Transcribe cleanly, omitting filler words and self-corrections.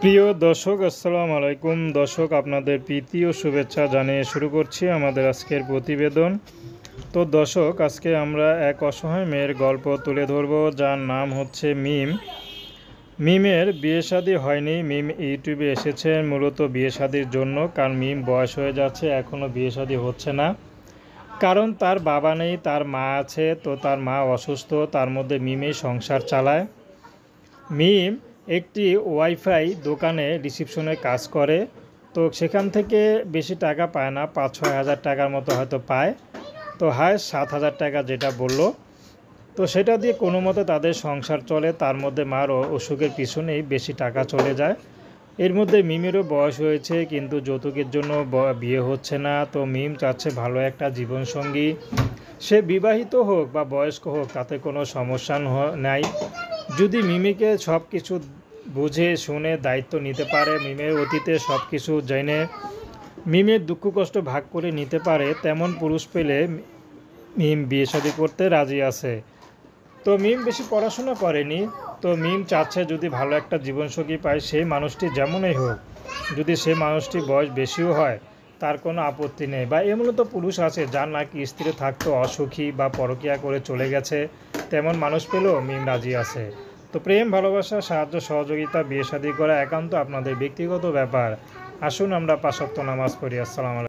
প্রিয় দর্শক, আসসালামু আলাইকুম। দর্শক, আপনাদের প্রীতি ও শুভেচ্ছা জানিয়ে শুরু করছি আমাদের আজকের প্রতিবেদন। তো দর্শক, আজকে আমরা এক অসহায় মেয়ের গল্প তুলে ধরব, যার নাম হচ্ছে মিম। মিমের বিয়ে শাদী হয়নি। মিম ইউটিউবে এসেছেন মূলত বিয়ে শাদীর জন্য, কারণ মিম বয়স হয়ে যাচ্ছে, এখনও বিয়ে শাদী হচ্ছে না। কারণ তার বাবা নেই, তার মা আছে, তো তার মা অসুস্থ, তার মধ্যে মিমেই সংসার চালায়। মিম একটি ওয়াইফাই দোকানে রিসিপশনে কাজ করে। তো সেখান থেকে বেশি টাকা পায় না, 5-6 হাজার টাকার মতো হয়তো পায়। তো হায় 7 হাজার টাকা যেটা বললো, তো সেটা দিয়ে কোনো মতো তাদের সংসার চলে। তার মধ্যে মার অসুখের পিছনেই বেশি টাকা চলে যায়। এর মধ্যে মিমেরও বয়স হয়েছে, কিন্তু যৌতুকের জন্য বিয়ে হচ্ছে না। তো মিম চাচ্ছে ভালো একটা জীবনসঙ্গী, সে বিবাহিত হোক বা বয়স্ক হোক, তাতে কোনো সমস্যা নাই। যদি মিমিকে সব কিছু বুঝে শুনে দায়িত্ব নিতে পারে, মিমের অতীতে সব কিছু জেনে মিমের দুঃখ কষ্ট ভাগ করে নিতে পারে, তেমন পুরুষ পেলে মিম বিয়ে শাদী করতে রাজি আছে। তো মিম বেশি পড়াশোনা করেনি। তো মিম চাচ্ছে যদি ভালো একটা জীবনসঙ্গী পায়, সেই মানুষটি যেমনই হোক, যদি সে মানুষটি বয়স বেশিও হয়, তার কোনো আপত্তি নেই। বা এমনও তো পুরুষ আছে যার নাকি স্ত্রী থাকতো অসুখী বা পরকীয়া করে চলে গেছে, তেমন মানুষ পেলেও মিম রাজি আছে। তো প্রেম, ভালোবাসা, সাহায্য সহযোগিতা, বিয়ে শাদী করা একান্ত আপনাদের ব্যক্তিগত ব্যাপার। আসুন আমরা 5 ওয়াক্ত নামাজ পড়ি। আসসালামু আলাইকুম।